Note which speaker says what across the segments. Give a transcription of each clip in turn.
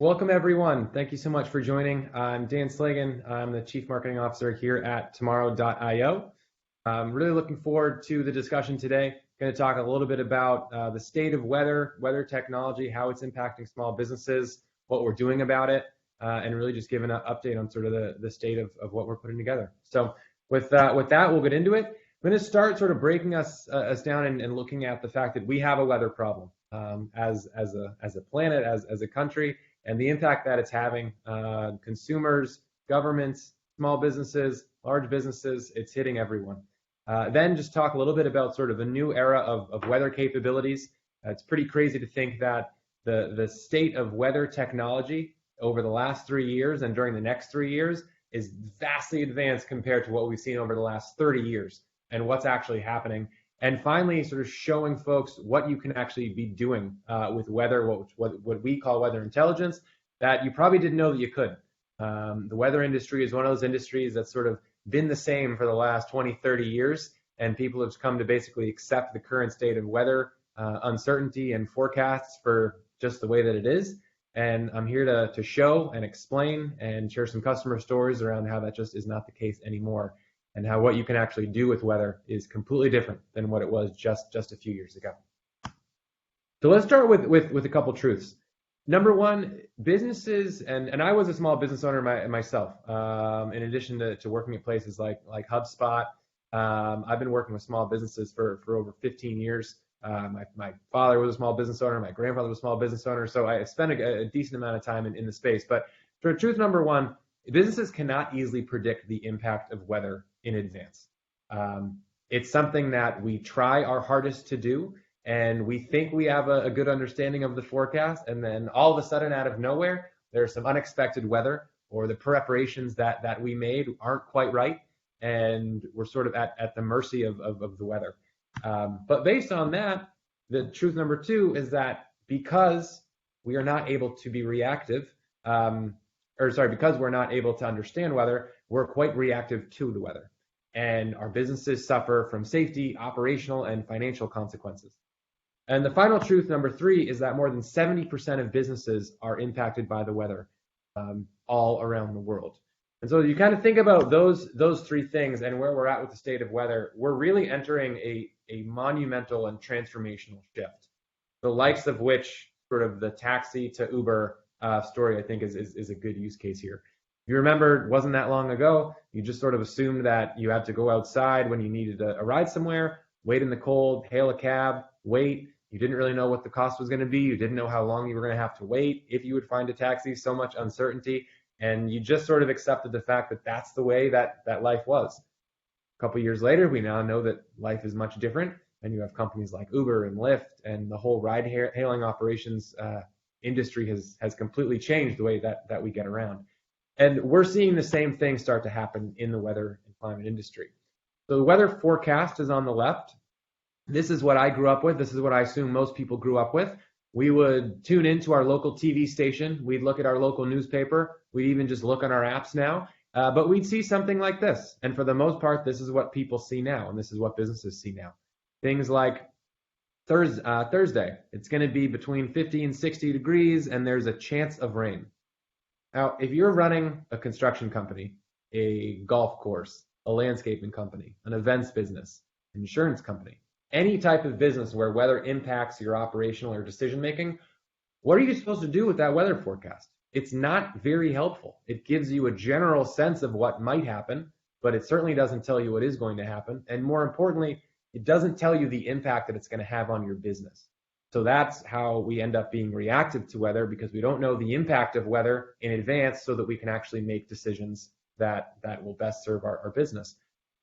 Speaker 1: Welcome, everyone. Thank you so much for joining. I'm Dan Slagen. I'm the Chief Marketing Officer here at Tomorrow.io. I'm really looking forward to the discussion today. Going to talk a little bit about the state of weather technology, how it's impacting small businesses, what we're doing about it, and really just give an update on sort of the state of what we're putting together. So with that, we'll get into it. I'm going to start sort of breaking us down and looking at the fact that we have a weather problem as a planet, as a country, and the impact that it's having consumers, governments, small businesses, large businesses. It's hitting everyone. Then just talk a little bit about sort of a new era of weather capabilities. It's pretty crazy to think that the state of weather technology over the last 3 years and during the next 3 years is vastly advanced compared to what we've seen over the last 30 years and what's actually happening. And finally, sort of showing folks what you can actually be doing with weather, what we call weather intelligence, that you probably didn't know that you could. The weather industry is one of those industries that's sort of been the same for the last 20, 30 years, and people have come to basically accept the current state of weather uncertainty and forecasts for just the way that it is. And I'm here to show and explain and share some customer stories around how that just is not the case anymore, and how what you can actually do with weather is completely different than what it was just a few years ago. So let's start with a couple truths. Number one, businesses, and I was a small business owner myself, in addition to working at places like HubSpot. I've been working with small businesses for over 15 years. My father was a small business owner, my grandfather was a small business owner, so I spent a decent amount of time in the space. But for truth number one, businesses cannot easily predict the impact of weather in advance. It's something that we try our hardest to do, and we think we have a good understanding of the forecast, and then all of a sudden, out of nowhere, there's some unexpected weather, or the preparations that we made aren't quite right, and we're sort of at the mercy of the weather. But based on that, the truth number two is that because we are not able to be reactive, because we're not able to understand weather, we're quite reactive to the weather. And our businesses suffer from safety, operational, and financial consequences. And the final truth, number three, is that more than 70% of businesses are impacted by the weather all around the world. And so you kind of think about those three things and where we're at with the state of weather, we're really entering a monumental and transformational shift, the likes of which sort of the taxi to Uber story, I think, is a good use case here. You remember, it wasn't that long ago, you just sort of assumed that you had to go outside when you needed a ride somewhere, wait in the cold, hail a cab, wait. You didn't really know what the cost was going to be. You didn't know how long you were going to have to wait, if you would find a taxi, so much uncertainty. And you just sort of accepted the fact that that's the way that life was. A couple of years later, we now know that life is much different. And you have companies like Uber and Lyft, and the whole ride-hailing operations industry has completely changed the way that we get around. And we're seeing the same thing start to happen in the weather and climate industry. So the weather forecast is on the left. This is what I grew up with. This is what I assume most people grew up with. We would tune into our local TV station. We'd look at our local newspaper. We'd even just look on our apps now. But we'd see something like this. And for the most part, this is what people see now, and this is what businesses see now. Things like Thursday, it's going to be between 50 and 60 degrees, and there's a chance of rain. Now, if you're running a construction company, a golf course, a landscaping company, an events business, an insurance company, any type of business where weather impacts your operational or decision making, what are you supposed to do with that weather forecast? It's not very helpful. It gives you a general sense of what might happen, but it certainly doesn't tell you what is going to happen. And more importantly, it doesn't tell you the impact that it's going to have on your business. So that's how we end up being reactive to weather, because we don't know the impact of weather in advance so that we can actually make decisions that will best serve our business.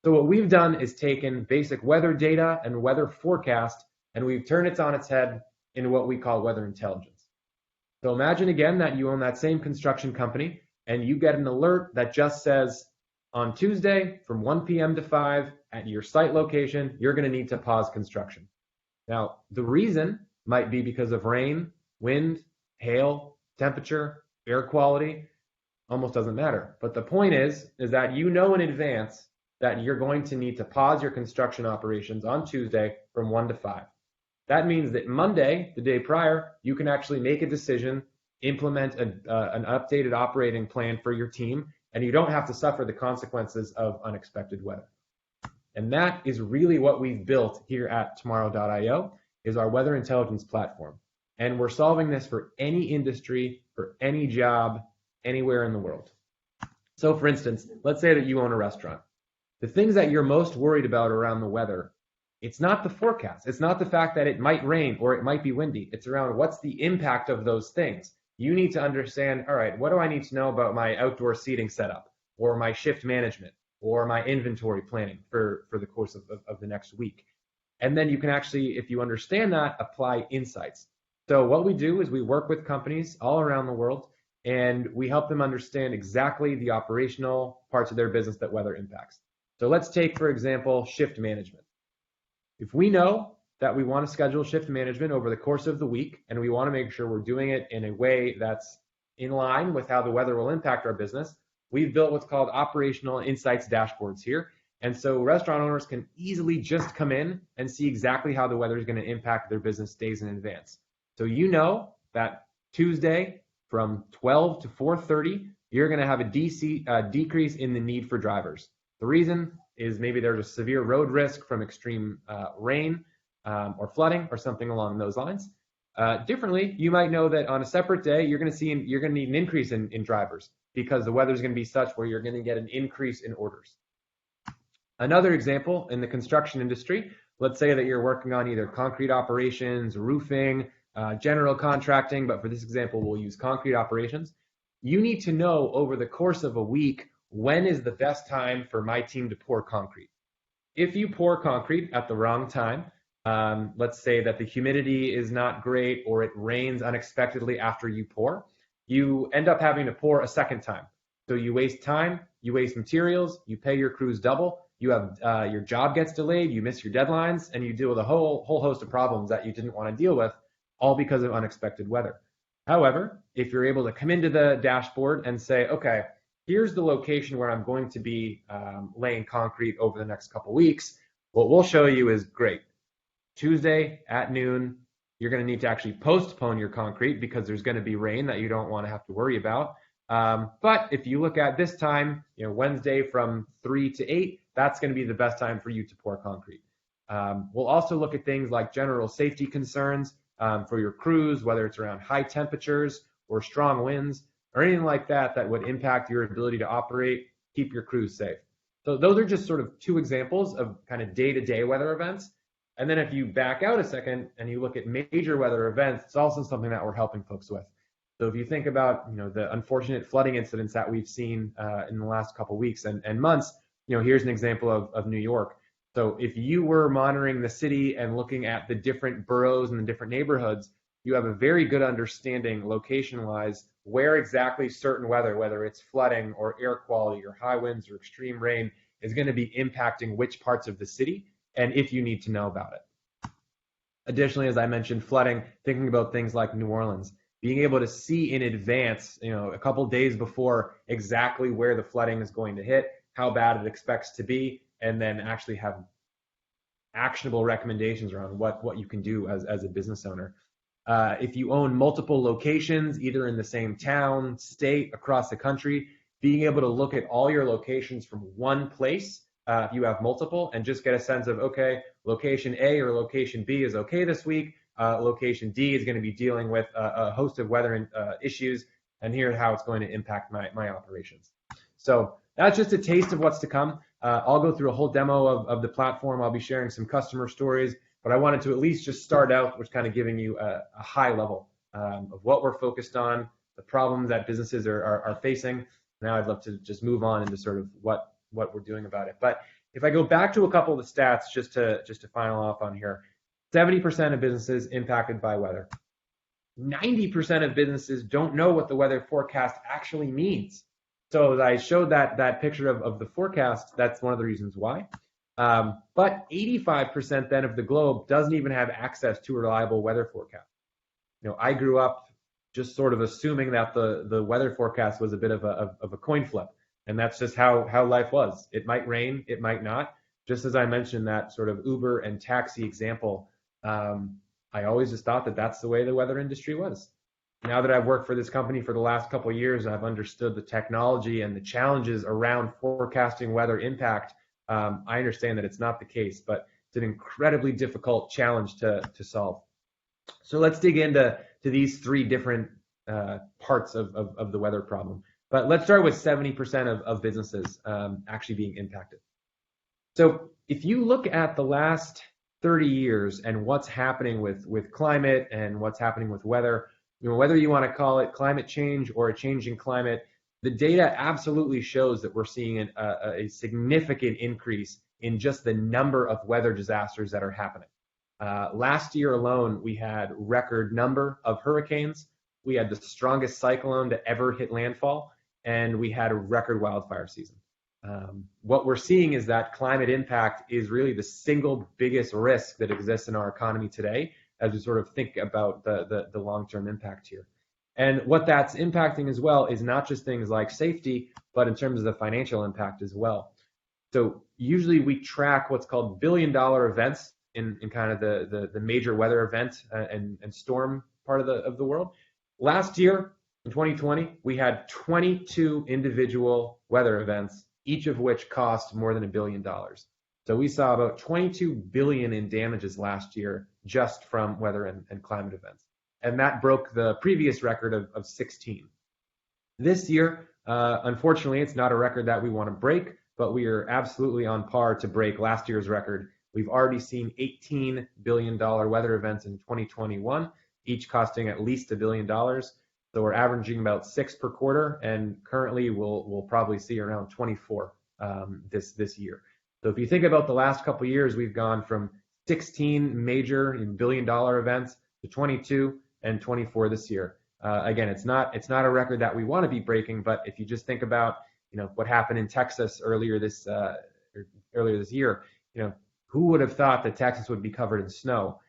Speaker 1: So what we've done is taken basic weather data and weather forecast, and we've turned it on its head into what we call weather intelligence. So imagine again that you own that same construction company and you get an alert that just says, on Tuesday from 1 p.m. to 5 at your site location, you're going to need to pause construction. Now, the reason might be because of rain, wind, hail, temperature, air quality, almost doesn't matter. But the point is that you know in advance that you're going to need to pause your construction operations on Tuesday from 1 to 5. That means that Monday, the day prior, you can actually make a decision implement an updated operating plan for your team, and you don't have to suffer the consequences of unexpected weather. And that is really what we've built here at tomorrow.io, is our weather intelligence platform. And we're solving this for any industry, for any job, anywhere in the world. So for instance, let's say that you own a restaurant. The things that you're most worried about around the weather, it's not the forecast. It's not the fact that it might rain or it might be windy. It's around what's the impact of those things. You need to understand, all right, what do I need to know about my outdoor seating setup or my shift management or my inventory planning for the course of the next week? And then you can actually, if you understand that, apply insights. So what we do is we work with companies all around the world, and we help them understand exactly the operational parts of their business that weather impacts. So let's take, for example, shift management. If we know that we want to schedule shift management over the course of the week, and we want to make sure we're doing it in a way that's in line with how the weather will impact our business, we've built what's called operational insights dashboards here. And so restaurant owners can easily just come in and see exactly how the weather is going to impact their business days in advance. So you know that Tuesday from 12 to 4:30, you're going to have a decrease in the need for drivers. The reason is maybe there's a severe road risk from extreme rain or flooding or something along those lines. Differently, you might know that on a separate day, you're going to need an increase in drivers because the weather is going to be such where you're going to get an increase in orders. Another example in the construction industry, let's say that you're working on either concrete operations, roofing, general contracting, but for this example, we'll use concrete operations. You need to know over the course of a week, when is the best time for my team to pour concrete? If you pour concrete at the wrong time, let's say that the humidity is not great or it rains unexpectedly after you pour, you end up having to pour a second time. So you waste time, you waste materials, you pay your crews double, you have your job gets delayed, you miss your deadlines, and you deal with a whole host of problems that you didn't want to deal with, all because of unexpected weather. However, if you're able to come into the dashboard and say, okay, here's the location where I'm going to be laying concrete over the next couple weeks, what we'll show you is great. Tuesday at noon, you're going to need to actually postpone your concrete because there's going to be rain that you don't want to have to worry about. But if you look at this time, Wednesday from 3 to 8, that's going to be the best time for you to pour concrete. We'll also look at things like general safety concerns for your crews, whether it's around high temperatures or strong winds or anything like that that would impact your ability to operate, keep your crews safe. So those are just sort of two examples of kind of day-to-day weather events. And then if you back out a second and you look at major weather events, it's also something that we're helping folks with. So if you think about the unfortunate flooding incidents that we've seen in the last couple of weeks and months, here's an example of New York. So if you were monitoring the city and looking at the different boroughs and the different neighborhoods, you have a very good understanding location-wise where exactly certain weather, whether it's flooding or air quality or high winds or extreme rain, is going to be impacting which parts of the city and if you need to know about it. Additionally, as I mentioned, flooding, thinking about things like New Orleans, being able to see in advance, a couple days before exactly where the flooding is going to hit, how bad it expects to be, and then actually have actionable recommendations around what you can do as a business owner. If you own multiple locations, either in the same town, state, across the country, being able to look at all your locations from one place, if you have multiple, and just get a sense of, okay, location A or location B is okay this week, location D is going to be dealing with a host of weather issues, and here's how it's going to impact my operations. So that's just a taste of what's to come. I'll go through a whole demo of the platform. I'll be sharing some customer stories, but I wanted to at least just start out with kind of giving you a high level of what we're focused on, the problems that businesses are facing. Now I'd love to just move on into sort of what we're doing about it. But if I go back to a couple of the stats just to final off on here, 70% of businesses impacted by weather. 90% of businesses don't know what the weather forecast actually means. So as I showed that picture of the forecast, that's one of the reasons why. But 85% then of the globe doesn't even have access to a reliable weather forecast. I grew up just sort of assuming that the weather forecast was a bit of a coin flip. And that's just how life was. It might rain, it might not. Just as I mentioned that sort of Uber and taxi example, I always just thought that that's the way the weather industry was. Now that I've worked for this company for the last couple of years, I've understood the technology and the challenges around forecasting weather impact. I understand that it's not the case, but it's an incredibly difficult challenge to solve. So let's dig into these three different parts of the weather problem. But let's start with 70% of businesses actually being impacted. So if you look at the last 30 years and what's happening with climate and what's happening with weather, whether you want to call it climate change or a changing climate, the data absolutely shows that we're seeing a significant increase in just the number of weather disasters that are happening. Last year alone, we had record number of hurricanes. We had the strongest cyclone to ever hit landfall, and we had a record wildfire season. What we're seeing is that climate impact is really the single biggest risk that exists in our economy today, as we sort of think about the long-term impact here. And what that's impacting as well is not just things like safety, but in terms of the financial impact as well. So usually we track what's called billion-dollar events in kind of the major weather event and storm part of the world. Last year, in 2020, we had 22 individual weather events, each of which cost more than $1 billion. So we saw about 22 billion in damages last year just from weather and climate events. And that broke the previous record of 16. This year, unfortunately, it's not a record that we want to break, but we are absolutely on par to break last year's record. We've already seen $18 billion weather events in 2021, each costing at least $1 billion. So we're averaging about 6 per quarter, and currently we'll probably see around 24 this year. So if you think about the last couple of years, we've gone from 16 major billion-dollar events to 22 and 24 this year. Again, it's not a record that we want to be breaking, but if you just think about what happened in Texas earlier this year, who would have thought that Texas would be covered in snow?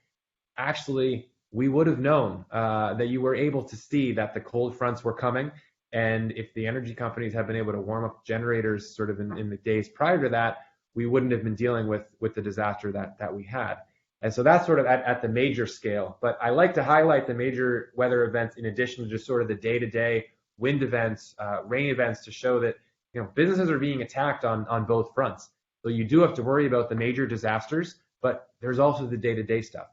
Speaker 1: Actually, we would have known that you were able to see that the cold fronts were coming, and if the energy companies have been able to warm up generators sort of in the days prior to that, we wouldn't have been dealing with the disaster that we had. And so that's sort of at the major scale. But I like to highlight the major weather events in addition to just sort of the day-to-day wind events, rain events, to show that businesses are being attacked on both fronts. So you do have to worry about the major disasters, but there's also the day-to-day stuff.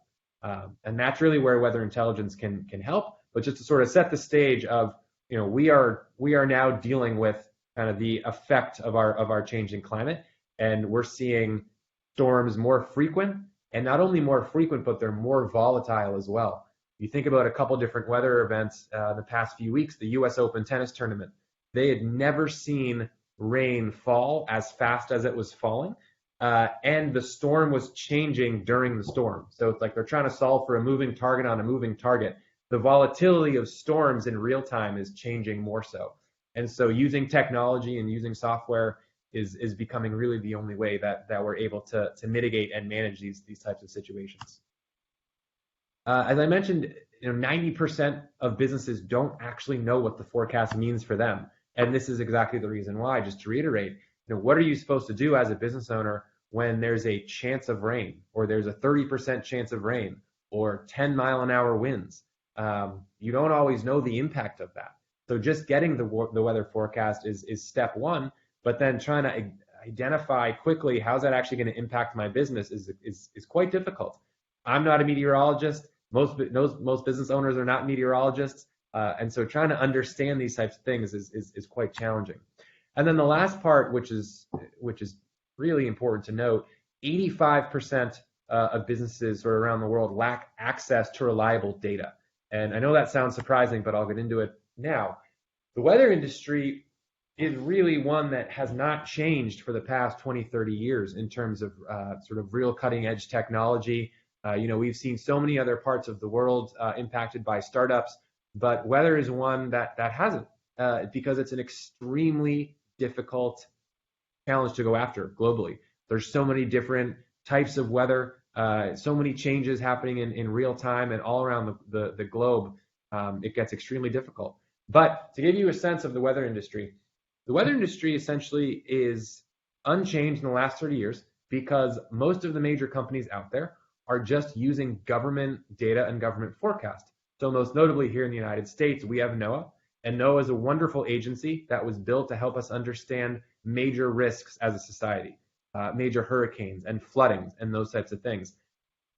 Speaker 1: And that's really where weather intelligence can help. But just to sort of set the stage of, we are now dealing with kind of the effect of our changing climate, and we're seeing storms more frequent, and not only more frequent, but they're more volatile as well. You think about a couple different weather events the past few weeks, the US Open tennis tournament, they had never seen rain fall as fast as it was falling. And the storm was changing during the storm. So it's like they're trying to solve for a moving target on a moving target. The volatility of storms in real time is changing more so. And so using technology and using software is becoming really the only way that we're able to mitigate and manage these types of situations. As I mentioned, 90% of businesses don't actually know what the forecast means for them. And this is exactly the reason why. Just to reiterate, what are you supposed to do as a business owner when there's a chance of rain, or there's a 30% chance of rain, or 10-mile-an-hour winds? You don't always know the impact of that. So just getting the weather forecast is step one, but then trying to identify quickly how's that actually going to impact my business is quite difficult. I'm not a meteorologist. Most business owners are not meteorologists. And so trying to understand these types of things is quite challenging. And then the last part, which is really important to note, 85% of businesses sort of around the world lack access to reliable data. And I know that sounds surprising, but I'll get into it now. The weather industry is really one that has not changed for the past 20, 30 years in terms of sort of real cutting edge technology. We've seen so many other parts of the world impacted by startups, but weather is one that hasn't, because it's an extremely difficult challenge to go after globally. There's so many different types of weather, so many changes happening in real time and all around the globe. It gets extremely difficult. But to give you a sense of the weather industry essentially is unchanged in the last 30 years because most of the major companies out there are just using government data and government forecast. So most notably here in the United States, we have NOAA, and NOAA is a wonderful agency that was built to help us understand major risks as a society, major hurricanes and floodings and those types of things,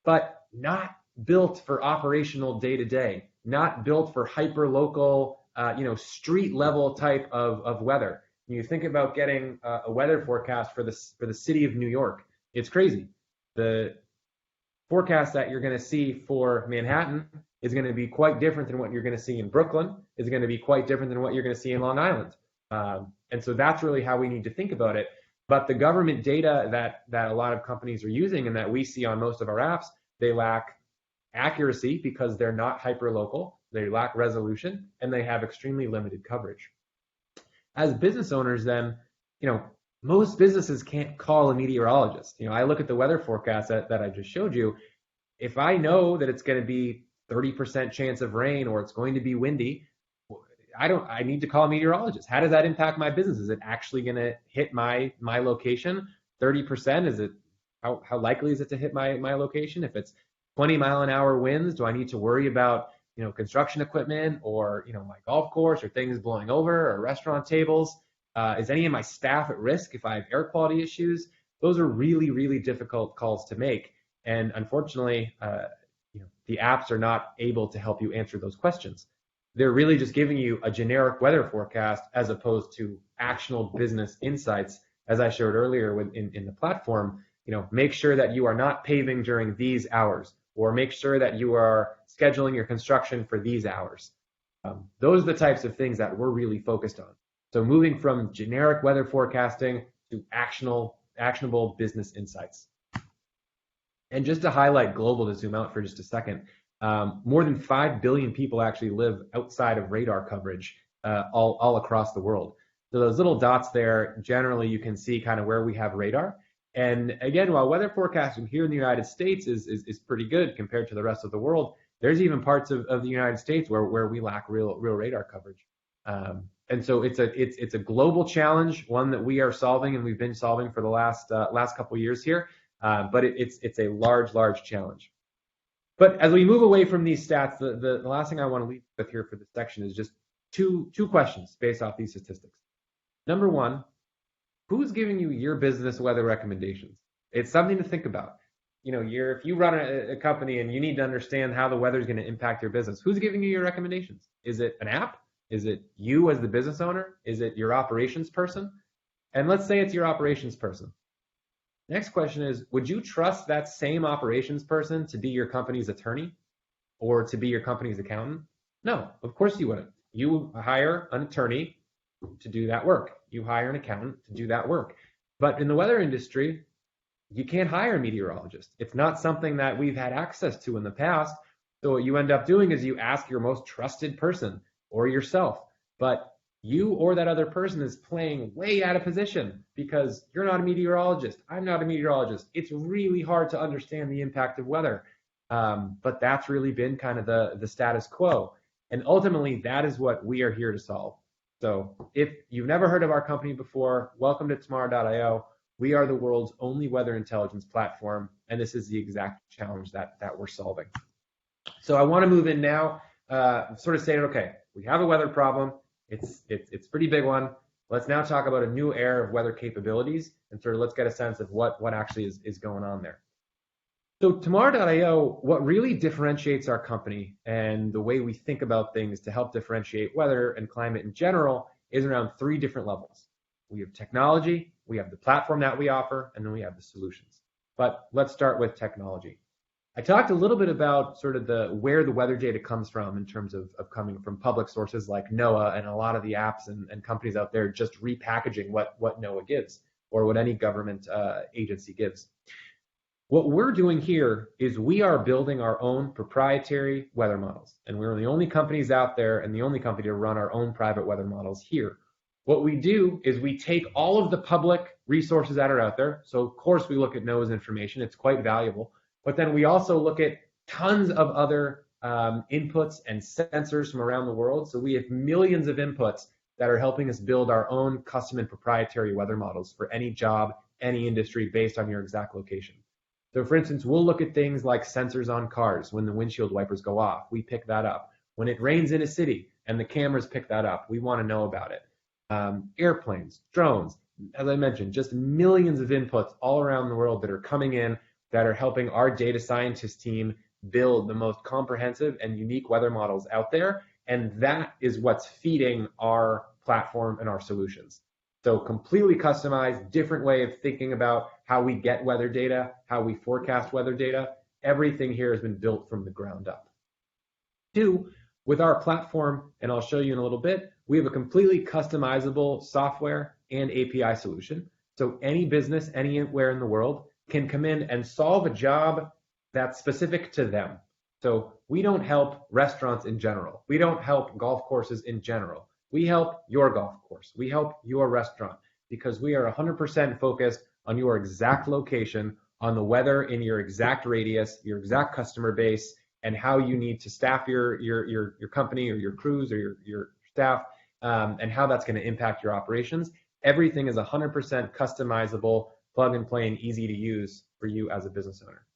Speaker 1: but not built for operational day to day, not built for hyper local, street level type of weather. When you think about getting a weather forecast for the city of New York, it's crazy. The forecast that you're going to see for Manhattan is going to be quite different than what you're going to see in Brooklyn, is going to be quite different than what you're going to see in Long Island. And so that's really how we need to think about it. But the government data that a lot of companies are using and that we see on most of our apps, they lack accuracy because they're not hyper local, they lack resolution, and they have extremely limited coverage. As business owners, then, most businesses can't call a meteorologist. I look at the weather forecast that I just showed you. If I know that it's going to be 30% chance of rain or it's going to be windy, I need to call a meteorologist. How does that impact my business? Is it actually going to hit my location? 30%, is it, how likely is it to hit my location? If it's 20-mile-an-hour winds, do I need to worry about, construction equipment or, my golf course or things blowing over or restaurant tables? Is any of my staff at risk if I have air quality issues? Those are really, really difficult calls to make. And unfortunately, the apps are not able to help you answer those questions. They're really just giving you a generic weather forecast as opposed to actionable business insights. As I showed earlier in the platform, make sure that you are not paving during these hours, or make sure that you are scheduling your construction for these hours. Those are the types of things that we're really focused on. So moving from generic weather forecasting to actionable business insights. And just to highlight global, to zoom out for just a second, more than 5 billion people actually live outside of radar coverage all across the world. So those little dots there, generally you can see kind of where we have radar. And again, while weather forecasting here in the United States is pretty good compared to the rest of the world, there's even parts of the United States where we lack real radar coverage. And so it's a global challenge, one that we are solving and we've been solving for the last couple of years here. But it's a large challenge. But as we move away from these stats, the last thing I want to leave with here for this section is just two questions based off these statistics. Number one, who's giving you your business weather recommendations? It's something to think about. If you run a company and you need to understand how the weather is going to impact your business, who's giving you your recommendations? Is it an app? Is it you as the business owner? Is it your operations person? And let's say it's your operations person. Next question is, would you trust that same operations person to be your company's attorney or to be your company's accountant? No, of course you wouldn't. You hire an attorney to do that work. You hire an accountant to do that work. But in the weather industry, you can't hire a meteorologist. It's not something that we've had access to in the past. So what you end up doing is you ask your most trusted person or yourself. But you or that other person is playing way out of position because you're not a meteorologist. I'm not a meteorologist. It's really hard to understand the impact of weather. But that's really been kind of the status quo. And ultimately, that is what we are here to solve. So if you've never heard of our company before, welcome to tomorrow.io. We are the world's only weather intelligence platform, and this is the exact challenge that we're solving. So I want to move in now, sort of say, okay, we have a weather problem. It's a pretty big one. Let's now talk about a new era of weather capabilities, and sort of let's get a sense of what actually is going on there. So tomorrow.io, what really differentiates our company and the way we think about things to help differentiate weather and climate in general is around 3 different levels. We have technology, we have the platform that we offer, and then we have the solutions. But let's start with technology. I talked a little bit about sort of where the weather data comes from in terms of coming from public sources like NOAA and a lot of the apps and companies out there just repackaging what NOAA gives or what any government agency gives. What we're doing here is we are building our own proprietary weather models, and we're the only companies out there and the only company to run our own private weather models here. What we do is we take all of the public resources that are out there. So of course we look at NOAA's information, it's quite valuable, but then we also look at tons of other inputs and sensors from around the world. So we have millions of inputs that are helping us build our own custom and proprietary weather models for any job, any industry based on your exact location. So for instance, we'll look at things like sensors on cars. When the windshield wipers go off, we pick that up. When it rains in a city and the cameras pick that up, we want to know about it. Airplanes, drones, as I mentioned, just millions of inputs all around the world that are coming in that are helping our data scientist team build the most comprehensive and unique weather models out there. And that is what's feeding our platform and our solutions. So completely customized, different way of thinking about how we get weather data, how we forecast weather data. Everything here has been built from the ground up. Two, with our platform, and I'll show you in a little bit, we have a completely customizable software and API solution. So any business anywhere in the world can come in and solve a job that's specific to them. So we don't help restaurants in general. We don't help golf courses in general. We help your golf course. We help your restaurant because we are 100% focused on your exact location, on the weather in your exact radius, your exact customer base, and how you need to staff your company or your crews or your staff, and how that's going to impact your operations. Everything is 100% customizable, plug and play, and easy to use for you as a business owner.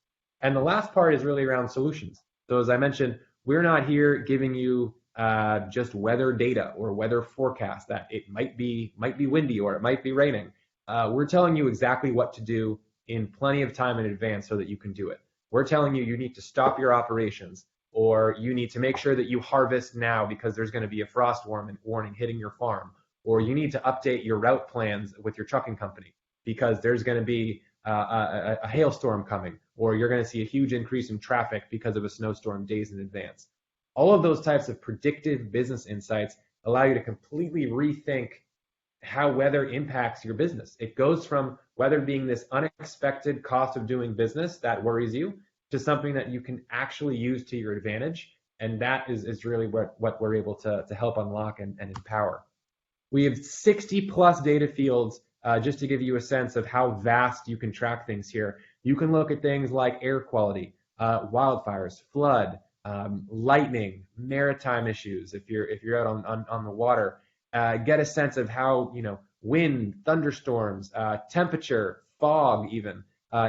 Speaker 1: And the last part is really around solutions. So as I mentioned, we're not here giving you just weather data or weather forecast that it might be windy or it might be raining. We're telling you exactly what to do in plenty of time in advance so that you can do it. We're telling you need to stop your operations, or you need to make sure that you harvest now because there's going to be a frost warning hitting your farm, or you need to update your route plans with your trucking company because there's going to be a hailstorm coming, or you're going to see a huge increase in traffic because of a snowstorm days in advance. All of those types of predictive business insights allow you to completely rethink how weather impacts your business. It goes from weather being this unexpected cost of doing business that worries you to something that you can actually use to your advantage. And that is really what we're able to help unlock and empower. We have 60 plus data fields, just to give you a sense of how vast you can track things here. You can look at things like air quality, wildfires, flood, lightning, maritime issues. If you're out on the water, get a sense of how wind, thunderstorms, temperature, fog, even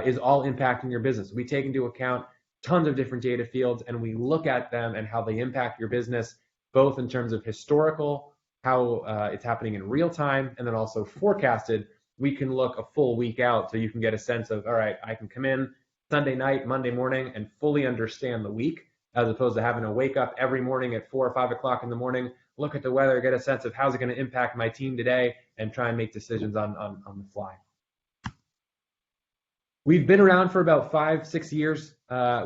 Speaker 1: is all impacting your business. We take into account tons of different data fields, and we look at them and how they impact your business, both in terms of historical, how it's happening in real time, and then also forecasted. We can look a full week out, so you can get a sense of, all right, I can come in Sunday night, Monday morning, and fully understand the week, as opposed to having to wake up every morning at 4 or 5 o'clock in the morning, look at the weather, get a sense of how's it going to impact my team today, and try and make decisions on the fly. We've been around for about 5-6 years.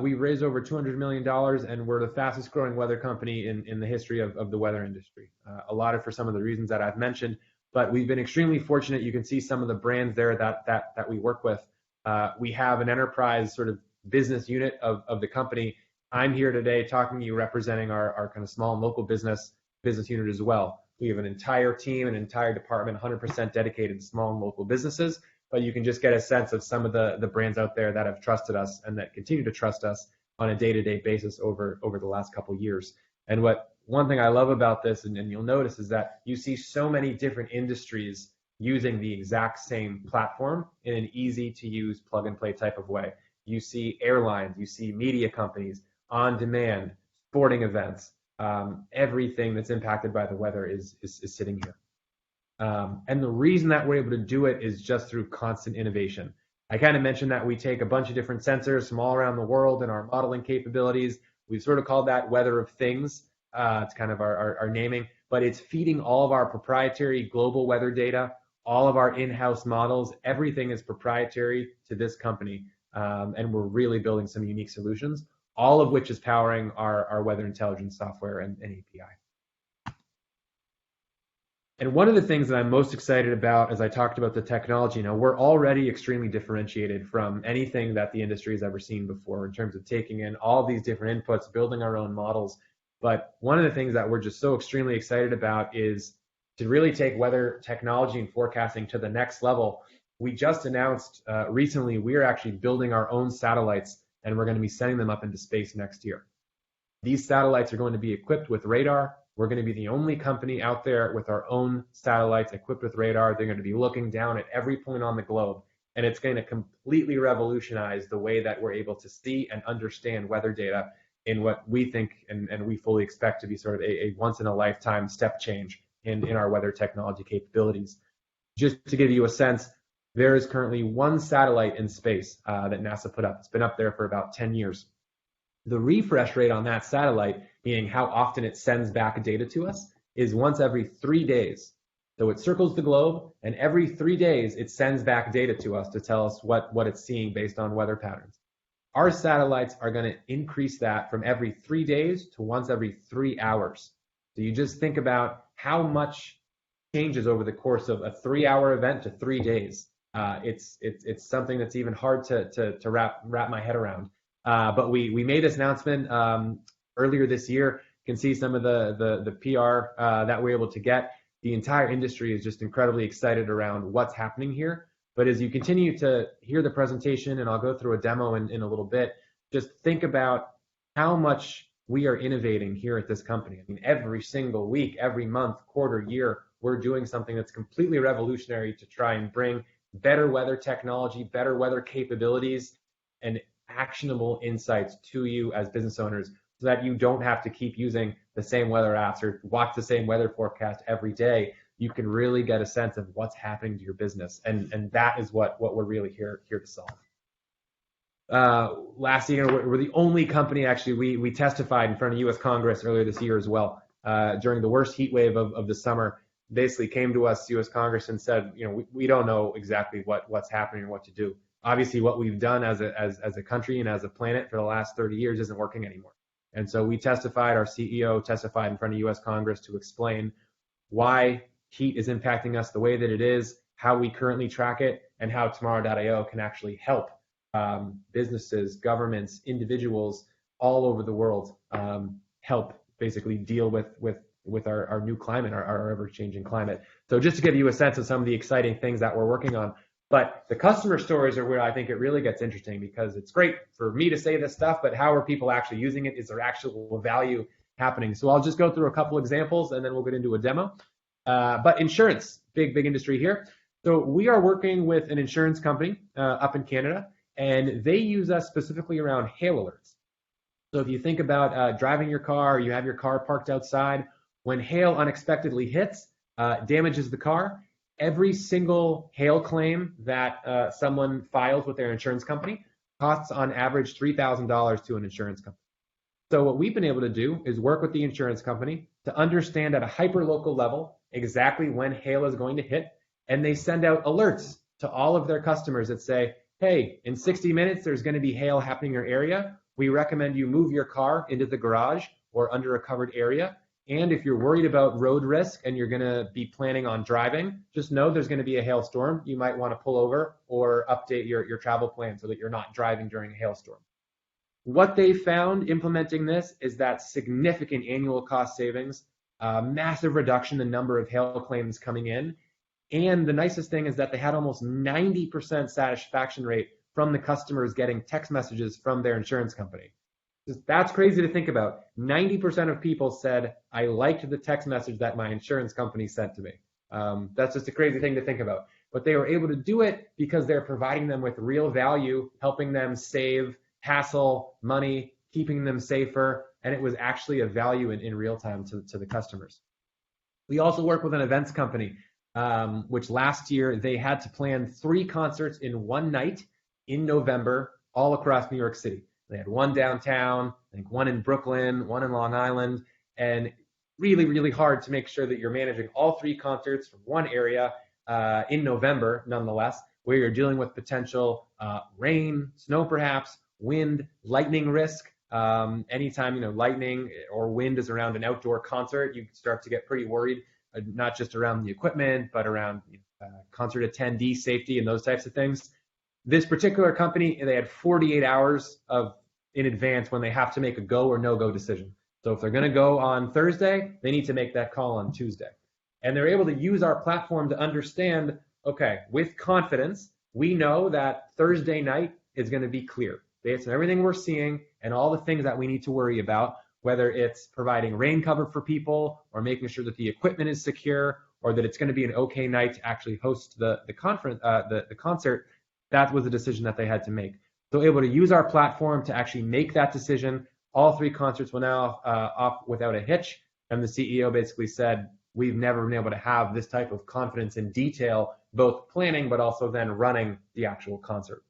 Speaker 1: We've raised over $200 million, and we're the fastest growing weather company in the history of the weather industry. A lot of for some of the reasons that I've mentioned, but we've been extremely fortunate. You can see some of the brands there that we work with. We have an enterprise sort of business unit of the company. I'm here today talking to you representing our kind of small and local business unit as well. We have an entire team, an entire department, 100% dedicated to small and local businesses, but you can just get a sense of some of the brands out there that have trusted us and that continue to trust us on a day-to-day basis over the last couple of years. And one thing I love about this, and you'll notice, is that you see so many different industries using the exact same platform in an easy-to-use plug-and-play type of way. You see airlines, you see media companies, on-demand, sporting events, everything that's impacted by the weather is sitting here. And the reason that we're able to do it is just through constant innovation. I kind of mentioned that we take a bunch of different sensors from all around the world and our modeling capabilities. We've sort of called that weather of things. It's kind of our naming, but it's feeding all of our proprietary global weather data, all of our in-house models. Everything is proprietary to this company, and we're really building some unique solutions, all of which is powering our weather intelligence software and API. And one of the things that I'm most excited about, as I talked about the technology, we're already extremely differentiated from anything that the industry has ever seen before in terms of taking in all these different inputs, building our own models. But one of the things that we're just so extremely excited about is to really take weather technology and forecasting to the next level. We just announced recently we are actually building our own satellites, and we're going to be sending them up into space next year. These satellites are going to be equipped with radar. We're going to be the only company out there with our own satellites equipped with radar. They're going to be looking down at every point on the globe and it's going to completely revolutionize the way that we're able to see and understand weather data in what we think and we fully expect to be sort of a once in a lifetime step change in our weather technology capabilities. Just to give you a sense, there is currently one satellite in space that NASA put up. It's been up there for about 10 years. The refresh rate on that satellite, meaning how often it sends back data to us, is once every 3 days. So it circles the globe, and every 3 days it sends back data to us to tell us what it's seeing based on weather patterns. Our satellites are going to increase that from every 3 days to once every 3 hours. So you just think about how much changes over the course of a 3-hour event to 3 days. It's something that's even hard to wrap my head around. But we made this announcement earlier this year. You can see some of the PR that we're able to get. The entire industry is just incredibly excited around what's happening here. But as you continue to hear the presentation, and I'll go through a demo in a little bit, just think about how much we are innovating here at this company. I mean, every single week, every month, quarter, year, we're doing something that's completely revolutionary to try and bring better weather technology, better weather capabilities, and actionable insights to you as business owners so that you don't have to keep using the same weather apps or watch the same weather forecast every day. You can really get a sense of what's happening to your business. And that is what we're really here to solve. Lastly, we're the only company, actually, we testified in front of U.S. Congress earlier this year as well. During the worst heat wave of the summer, basically came to us, U.S. Congress, and said, we don't know exactly what's happening and what to do. Obviously, what we've done as a country and as a planet for the last 30 years isn't working anymore. And so we testified, our CEO testified in front of U.S. Congress to explain why heat is impacting us the way that it is, how we currently track it, and how tomorrow.io can actually help businesses, governments, individuals all over the world help basically deal with our new climate, our ever-changing climate. So just to give you a sense of some of the exciting things that we're working on. But the customer stories are where I think it really gets interesting, because it's great for me to say this stuff, but how are people actually using it? Is there actual value happening? So I'll just go through a couple examples and then we'll get into a demo. But insurance, big industry here. So we are working with an insurance company up in Canada, and they use us specifically around hail alerts. So if you think about driving your car, you have your car parked outside, when hail unexpectedly hits, damages the car, every single hail claim that someone files with their insurance company costs on average $3,000 to an insurance company. So what we've been able to do is work with the insurance company to understand at a hyper-local level exactly when hail is going to hit, and they send out alerts to all of their customers that say, hey, in 60 minutes there's going to be hail happening in your area. We recommend you move your car into the garage or under a covered area. And if you're worried about road risk and you're going to be planning on driving, just know there's going to be a hailstorm. You might want to pull over or update your travel plan so that you're not driving during a hailstorm. What they found implementing this is that significant annual cost savings, massive reduction in the number of hail claims coming in. And the nicest thing is that they had almost 90% satisfaction rate from the customers getting text messages from their insurance company. That's crazy to think about. 90% of people said, I liked the text message that my insurance company sent to me. That's just a crazy thing to think about. But they were able to do it because they're providing them with real value, helping them save hassle, money, keeping them safer, and it was actually a value in real time to the customers. We also work with an events company, which last year they had to plan 3 concerts in one night in November all across New York City. They had one downtown, I think one in Brooklyn, one in Long Island, and really hard to make sure that you're managing all 3 concerts from one area in November, nonetheless, where you're dealing with potential rain, snow perhaps, wind, lightning risk. Anytime lightning or wind is around an outdoor concert, you start to get pretty worried, not just around the equipment, but around concert attendee safety and those types of things. This particular company, they had 48 hours in advance when they have to make a go or no-go decision. So if they're going to go on Thursday, they need to make that call on Tuesday. And they're able to use our platform to understand, okay, with confidence, we know that Thursday night is going to be clear based on everything we're seeing and all the things that we need to worry about, whether it's providing rain cover for people or making sure that the equipment is secure or that it's going to be an okay night to actually host the concert. That was a decision that they had to make. So able to use our platform to actually make that decision. All 3 concerts went off without a hitch. And the CEO basically said, we've never been able to have this type of confidence in detail, both planning, but also then running the actual concert.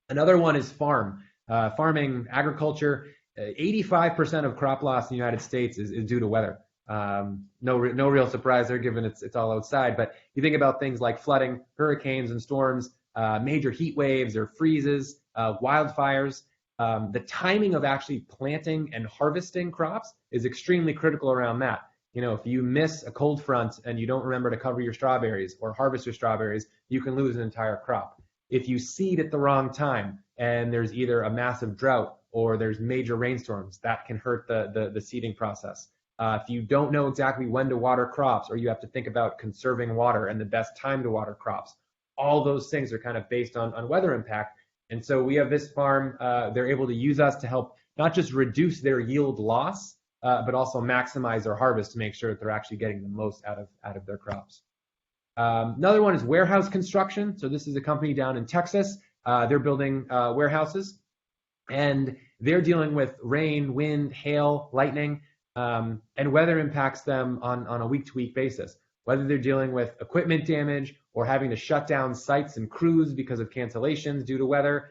Speaker 1: Another one is farming, agriculture. 85% of crop loss in the United States is due to weather. No real surprise there, given it's all outside. But you think about things like flooding, hurricanes and storms, major heat waves or freezes, wildfires. The timing of actually planting and harvesting crops is extremely critical around that. If you miss a cold front and you don't remember to cover your strawberries or harvest your strawberries, you can lose an entire crop. If you seed at the wrong time and there's either a massive drought or there's major rainstorms, that can hurt the seeding process. If you don't know exactly when to water crops, or you have to think about conserving water and the best time to water crops, all those things are kind of based on weather impact. And so we have this farm, they're able to use us to help not just reduce their yield loss, but also maximize their harvest to make sure that they're actually getting the most out of their crops. Another one is warehouse construction. So this is a company down in Texas. They're building warehouses, and they're dealing with rain, wind, hail, lightning, and weather impacts them on a week-to-week basis. Whether they're dealing with equipment damage or having to shut down sites and crews because of cancellations due to weather,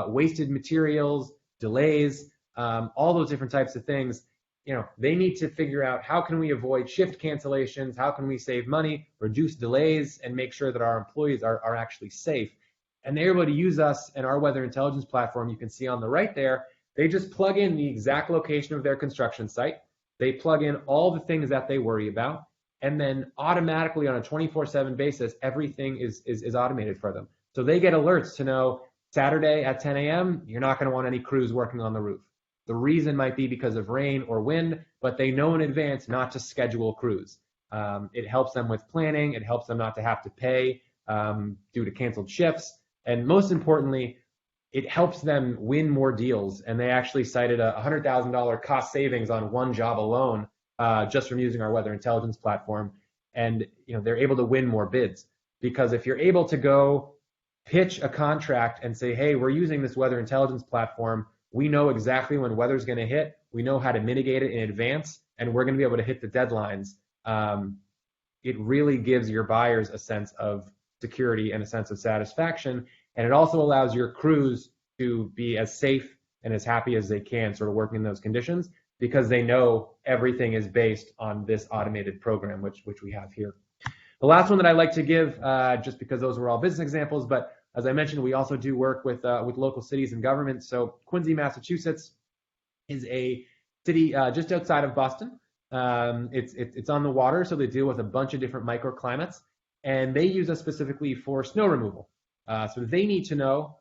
Speaker 1: wasted materials, delays, all those different types of things. They need to figure out, how can we avoid shift cancellations? How can we save money, reduce delays, and make sure that our employees are actually safe? And they're able to use us and our weather intelligence platform. You can see on the right there, they just plug in the exact location of their construction site. They plug in all the things that they worry about, and then automatically on a 24/7 basis, everything is automated for them. So they get alerts to know Saturday at 10 a.m., you're not going to want any crews working on the roof. The reason might be because of rain or wind, but they know in advance not to schedule crews. It helps them with planning. It helps them not to have to pay due to canceled shifts. And most importantly, it helps them win more deals. And they actually cited a $100,000 cost savings on one job alone just from using our weather intelligence platform. And they're able to win more bids, because if you're able to go pitch a contract and say, hey, we're using this weather intelligence platform, we know exactly when weather's going to hit, we know how to mitigate it in advance, and we're going to be able to hit the deadlines. It really gives your buyers a sense of security and a sense of satisfaction. And it also allows your crews to be as safe and as happy as they can sort of working in those conditions, because they know everything is based on this automated program, which we have here. The last one that I like to give, just because those were all business examples, but as I mentioned, we also do work with local cities and governments. So Quincy, Massachusetts is a city just outside of Boston. It's on the water, so they deal with a bunch of different microclimates, and they use us specifically for snow removal. So they need to know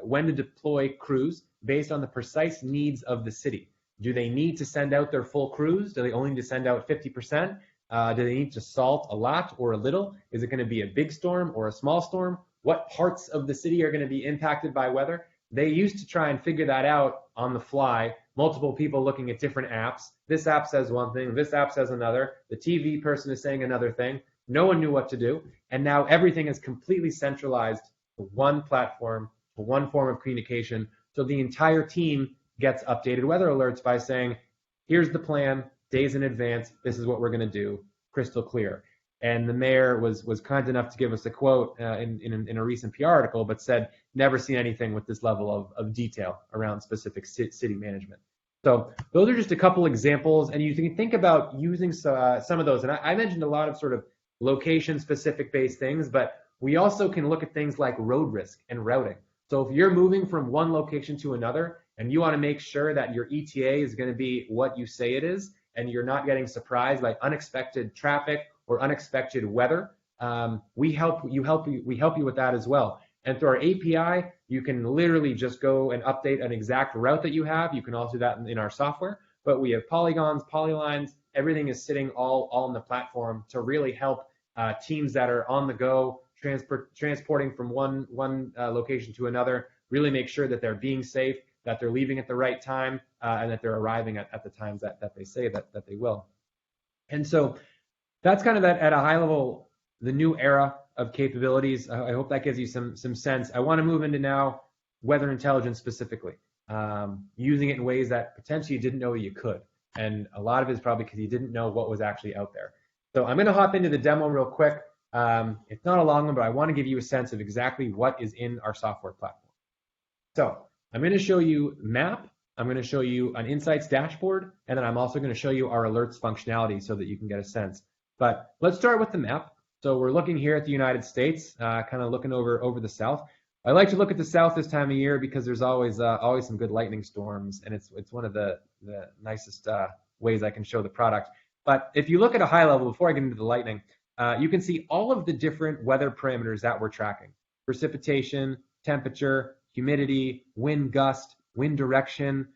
Speaker 1: when to deploy crews based on the precise needs of the city. Do they need to send out their full crews? Do they only need to send out 50%? Do they need to salt a lot or a little? Is it going to be a big storm or a small storm? What parts of the city are going to be impacted by weather? They used to try and figure that out on the fly, multiple people looking at different apps. This app says one thing, this app says another. The TV person is saying another thing. No one knew what to do. And now everything is completely centralized to one platform, to one form of communication. So the entire team gets updated weather alerts by saying, here's the plan, days in advance, this is what we're going to do, crystal clear. And the mayor was kind enough to give us a quote in a recent PR article, but said, never seen anything with this level of detail around specific city management. So those are just a couple examples, and you can think about using some of those. And I mentioned a lot of sort of location-specific based things, but we also can look at things like road risk and routing. So if you're moving from one location to another, and you want to make sure that your ETA is going to be what you say it is, and you're not getting surprised by unexpected traffic or unexpected weather, we help you with that as well. And through our API, you can literally just go and update an exact route that you have. You can also do that in our software, but we have polygons, polylines, everything is sitting all in the platform to really help teams that are on the go, transporting from one location to another, really make sure that they're being safe, that they're leaving at the right time, and that they're arriving at the times that they say that they will. And so that's kind of at a high level, the new era of capabilities. I hope that gives you some sense. I want to move into now weather intelligence specifically, using it in ways that potentially you didn't know you could. And a lot of it is probably because you didn't know what was actually out there. So I'm going to hop into the demo real quick. It's not a long one, but I want to give you a sense of exactly what is in our software platform. So I'm going to show you map. I'm going to show you an insights dashboard, and then I'm also going to show you our alerts functionality so that you can get a sense. But let's start with the map. So we're looking here at the United States, kind of looking over the South. I like to look at the South this time of year because there's always some good lightning storms, and it's one of the nicest ways I can show the product. But if you look at a high level, before I get into the lightning, you can see all of the different weather parameters that we're tracking: precipitation, temperature, humidity, wind gust, wind direction.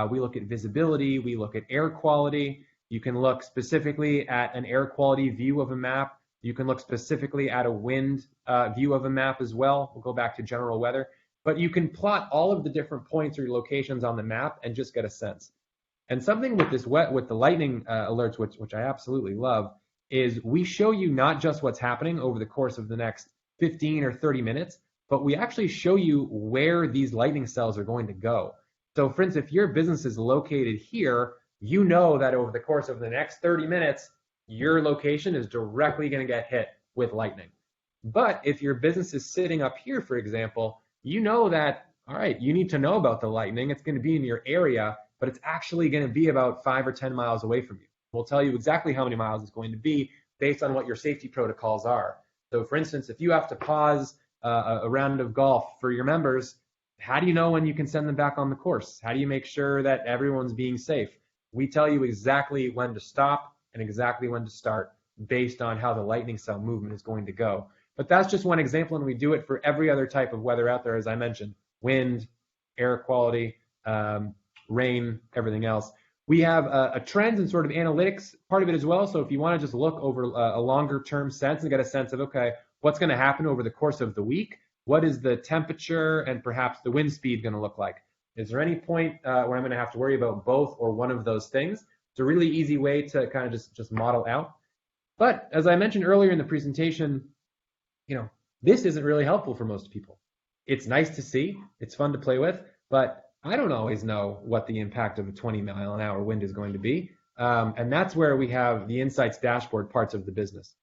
Speaker 1: We look at visibility. We look at air quality. You can look specifically at an air quality view of a map. You can look specifically at a wind view of a map as well. We'll go back to general weather. But you can plot all of the different points or locations on the map and just get a sense. And something with with the lightning alerts, which I absolutely love, is we show you not just what's happening over the course of the next 15 or 30 minutes, but we actually show you where these lightning cells are going to go. So for instance, if your business is located here, you know that over the course of the next 30 minutes, your location is directly going to get hit with lightning. But if your business is sitting up here, for example, you know that, all right, you need to know about the lightning. It's going to be in your area, but it's actually going to be about 5 or 10 miles away from you. We'll tell you exactly how many miles it's going to be based on what your safety protocols are. So for instance, if you have to pause a round of golf for your members, how do you know when you can send them back on the course? How do you make sure that everyone's being safe? We tell you exactly when to stop and exactly when to start based on how the lightning cell movement is going to go. But that's just one example, and we do it for every other type of weather out there, as I mentioned: wind, air quality, rain, everything else. We have a trends and sort of analytics part of it as well. So if you want to just look over a longer term sense and get a sense of, okay, what's going to happen over the course of the week? What is the temperature and perhaps the wind speed going to look like? Is there any point where I'm going to have to worry about both or one of those things? It's a really easy way to kind of just model out. But as I mentioned earlier in the presentation, this isn't really helpful for most people. It's nice to see, it's fun to play with, but I don't always know what the impact of a 20-mile-an-hour wind is going to be. And that's where we have the insights dashboard parts of the business.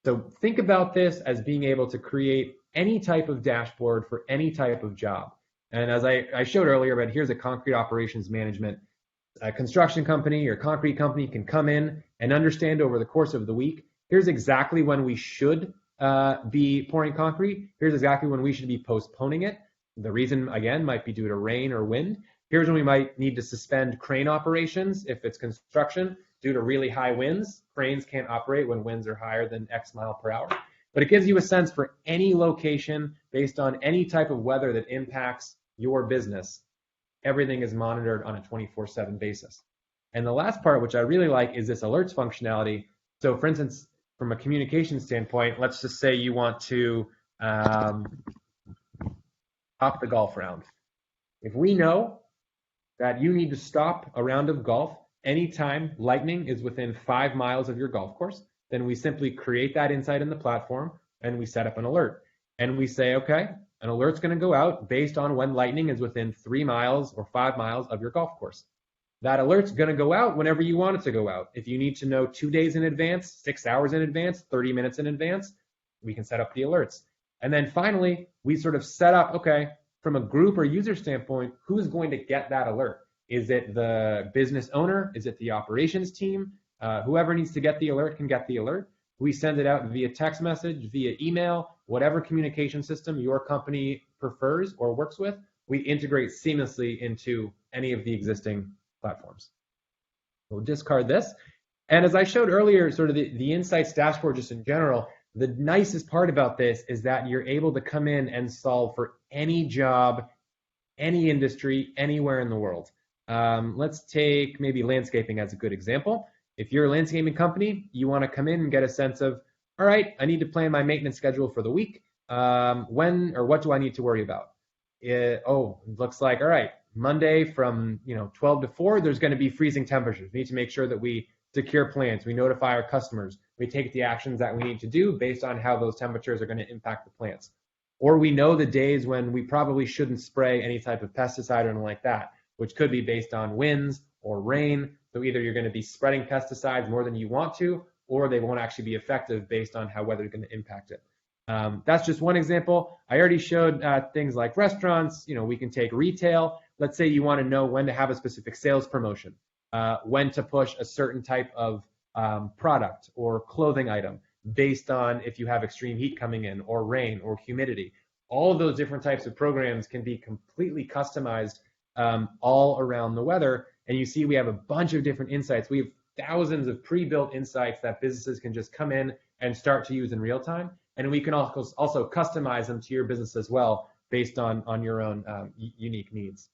Speaker 1: So think about this as being able to create any type of dashboard for any type of job. And as I showed earlier, but here's a concrete operations management. A construction company or concrete company can come in and understand over the course of the week, here's exactly when we should be pouring concrete. Here's exactly when we should be postponing it. The reason, again, might be due to rain or wind. Here's when we might need to suspend crane operations if it's construction due to really high winds. Cranes can't operate when winds are higher than X mile per hour. But it gives you a sense for any location based on any type of weather that impacts your business. Everything is monitored on a 24/7 basis. And the last part, which I really like, is this alerts functionality. So for instance, from a communication standpoint, let's just say you want to stop the golf round. If we know that you need to stop a round of golf anytime lightning is within 5 miles of your golf course, then we simply create that insight in the platform and we set up an alert. And we say, okay, an alert's going to go out based on when lightning is within 3 miles or 5 miles of your golf course. That alert's going to go out whenever you want it to go out. If you need to know 2 days in advance, 6 hours in advance, 30 minutes in advance, we can set up the alerts. And then finally, we sort of set up, okay, from a group or user standpoint, who's going to get that alert? Is it the business owner? Is it the operations team? Whoever needs to get the alert can get the alert. We send it out via text message, via email, whatever communication system your company prefers or works with. We integrate seamlessly into any of the existing platforms. We'll discard this. And as I showed earlier, sort of the insights dashboard just in general, the nicest part about this is that you're able to come in and solve for any job, any industry, anywhere in the world. Let's take maybe landscaping as a good example. If you're a landscaping company, you want to come in and get a sense of, all right, I need to plan my maintenance schedule for the week. When or what do I need to worry about? It looks like, all right, Monday from 12 to 4, there's going to be freezing temperatures. We need to make sure that we secure plans. We notify our customers. We take the actions that we need to do based on how those temperatures are going to impact the plants. Or we know the days when we probably shouldn't spray any type of pesticide or anything like that, which could be based on winds or rain. So either you're going to be spreading pesticides more than you want to, or they won't actually be effective based on how weather is going to impact it. That's just one example. I already showed things like restaurants. We can take retail. Let's say you want to know when to have a specific sales promotion, when to push a certain type of product or clothing item based on if you have extreme heat coming in or rain or humidity. All of those different types of programs can be completely customized all around the weather. And you see we have a bunch of different insights. We have thousands of pre-built insights that businesses can just come in and start to use in real time. And we can also customize them to your business as well based on your own unique needs.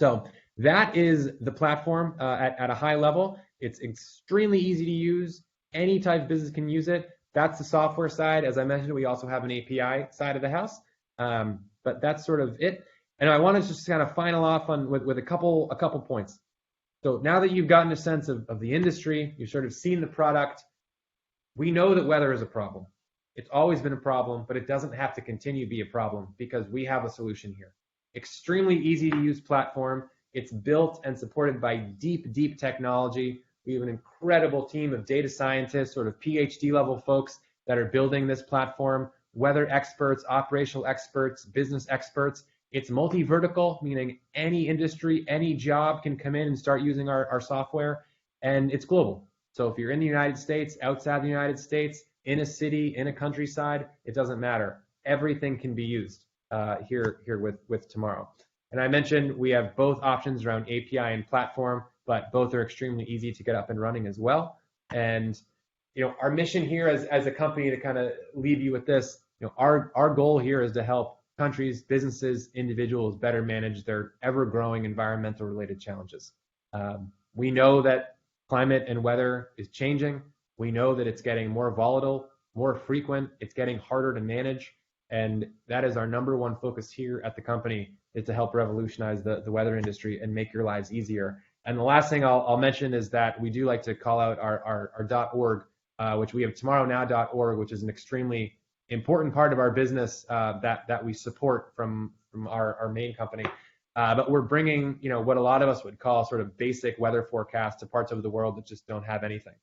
Speaker 1: So that is the platform at a high level. It's extremely easy to use. Any type of business can use it. That's the software side. As I mentioned, we also have an API side of the house. But that's sort of it. And I want to just kind of final off with a couple points. So now that you've gotten a sense of the industry, you've sort of seen the product, we know that weather is a problem. It's always been a problem, but it doesn't have to continue to be a problem because we have a solution here. Extremely easy to use platform. It's built and supported by deep technology. We have an incredible team of data scientists, sort of PhD level folks that are building this platform, weather experts, operational experts, business experts. It's multi-vertical, meaning any industry, any job can come in and start using our software, and it's global. So if you're in the United States, outside the United States, in a city, in a countryside, it doesn't matter. Everything can be used here with Tomorrow. And I mentioned we have both options around API and platform, but both are extremely easy to get up and running as well. And our mission here as a company, to kind of leave you with this, our goal here is to help countries, businesses, individuals better manage their ever-growing environmental related challenges. We know that climate and weather is changing. We know that it's getting more volatile, more frequent. It's getting harder to manage. And that is our number one focus here at the company, is to help revolutionize the weather industry and make your lives easier. And the last thing I'll mention is that we do like to call out our .org, which we have tomorrownow.org, which is an extremely important part of our business that we support from our main company. But we're bringing, what a lot of us would call sort of basic weather forecasts to parts of the world that just don't have anything.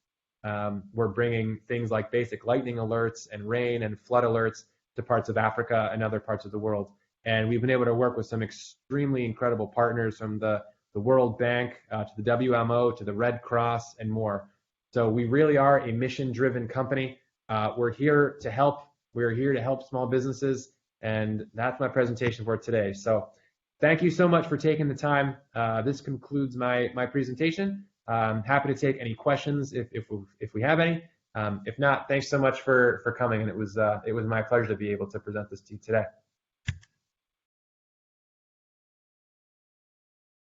Speaker 1: We're bringing things like basic lightning alerts and rain and flood alerts to parts of Africa and other parts of the world. And we've been able to work with some extremely incredible partners, from the World Bank to the WMO to the Red Cross and more. So we really are a mission-driven company. We're here to help. We're here to help small businesses, and that's my presentation for today. So thank you so much for taking the time. This concludes my presentation. I'm happy to take any questions if we have any. If not, thanks so much for coming, and it was my pleasure to be able to present this to you today.